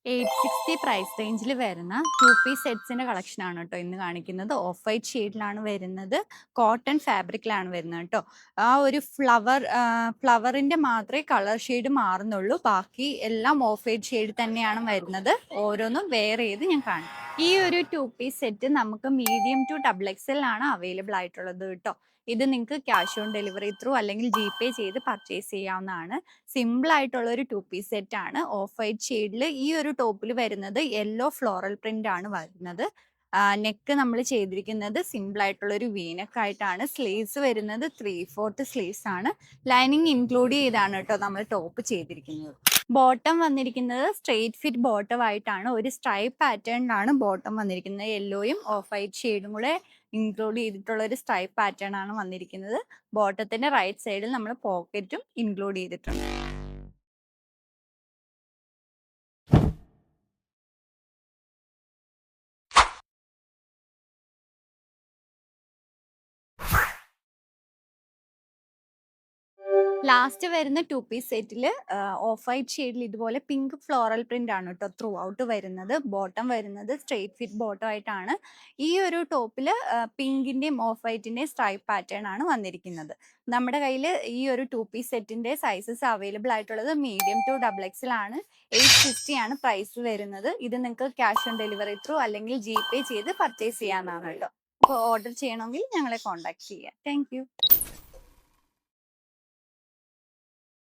860 price റേഞ്ചിൽ വരുന്ന to piece സെറ്റ്സിന്റെ collection ആണ് കേട്ടോ ഇന്ന് കാണിക്കുന്നത്. ഓഫ് വൈറ്റ് ഷെയ്ഡിലാണ് വരുന്നത്, കോട്ടൺ ഫാബ്രിക്കിലാണ് വരുന്നത് കേട്ടോ. ആ ഒരു ഫ്ലവറിന്റെ മാത്രമേ കളർ ഷെയ്ഡ് മാറുന്നുള്ളൂ, ബാക്കി എല്ലാം ഓഫ് വൈറ്റ് ഷെയ്ഡ് തന്നെയാണ് വരുന്നത്. ഓരോന്നും വേറെ ചെയ്ത് ഞാൻ കാണിക്കും. ഈ ഒരു ടു പീസ് സെറ്റ് നമുക്ക് മീഡിയം ടു ഡബിൾ എക്സൽ ആണ് അവൈലബിൾ ആയിട്ടുള്ളത് കേട്ടോ. ഇത് നിങ്ങൾക്ക് ക്യാഷ് ഓൺ ഡെലിവറി ത്രൂ അല്ലെങ്കിൽ GPay ചെയ്ത് പർച്ചേസ് ചെയ്യാവുന്നതാണ്. സിമ്പിൾ ആയിട്ടുള്ള ഒരു ടു പീസ് സെറ്റ് ആണ്. ഓഫ് വൈറ്റ് ഷെയ്ഡിൽ ഈ ഒരു ടോപ്പിൽ വരുന്നത് യെല്ലോ ഫ്ലോറൽ പ്രിന്റ് ആണ് വരുന്നത്. നെക്ക് നമ്മൾ ചെയ്തിരിക്കുന്നത് സിമ്പിൾ ആയിട്ടുള്ള ഒരു വീനക്ക് ആയിട്ടാണ്. സ്ലീവ്സ് വരുന്നത് 3/4 സ്ലീവ്സ് ആണ്. ലൈനിങ് ഇൻക്ലൂഡ് ചെയ്താണ് കേട്ടോ നമ്മൾ ടോപ്പ് ചെയ്തിരിക്കുന്നത്. ബോട്ടം വന്നിരിക്കുന്നത് സ്ട്രെയിറ്റ് ഫിറ്റ് ബോട്ടം ആയിട്ടാണ്. ഒരു സ്ട്രൈപ്പ് പാറ്റേണിലാണ് ബോട്ടം വന്നിരിക്കുന്നത്. യെല്ലോയും ഓഫ് വൈറ്റ് ഷെയ്ഡും കൂടെ ഇൻക്ലൂഡ് ചെയ്തിട്ടുള്ള ഒരു സ്ട്രൈപ്പ് പാറ്റേൺ ആണ് വന്നിരിക്കുന്നത്. ബോട്ടത്തിന്റെ റൈറ്റ് സൈഡിൽ നമ്മൾ പോക്കറ്റും ഇൻക്ലൂഡ് ചെയ്തിട്ടുണ്ട്. ലാസ്റ്റ് വരുന്ന to piece settle of white ഷെയ്ഡിൽ ഇതുപോലെ പിങ്ക് ഫ്ലോറൽ പ്രിന്റ് ആണ് കേട്ടോ ത്രൂ ഔട്ട് വരുന്നത്. ബോട്ടം വരുന്നത് സ്ട്രെയിറ്റ് ഫിറ്റ് ബോട്ടം ആയിട്ടാണ്. ഈ ഒരു ടോപ്പിൽ പിങ്കിന്റെയും ഓഫ് വൈറ്റിന്റെയും സ്ട്രൈപ്പ് പാറ്റേൺ ആണ് വന്നിരിക്കുന്നത്. നമ്മുടെ കയ്യിൽ ഈ ഒരു ടു പീസ് സെറ്റിന്റെ സൈസസ് അവൈലബിൾ ആയിട്ടുള്ളത് മീഡിയം ടു ഡബിൾ എക്സൽ ആണ്. 850 ആണ് പ്രൈസ് വരുന്നത്. ഇത് നിങ്ങൾക്ക് ക്യാഷ് ഓൺ ഡെലിവറി ത്രൂ അല്ലെങ്കിൽ GPay ചെയ്ത് പർച്ചേസ് ചെയ്യാവുന്നതാണ് കേട്ടോ. അപ്പോൾ ഓർഡർ ചെയ്യണമെങ്കിൽ ഞങ്ങളെ കോൺടാക്ട് ചെയ്യാം. താങ്ക്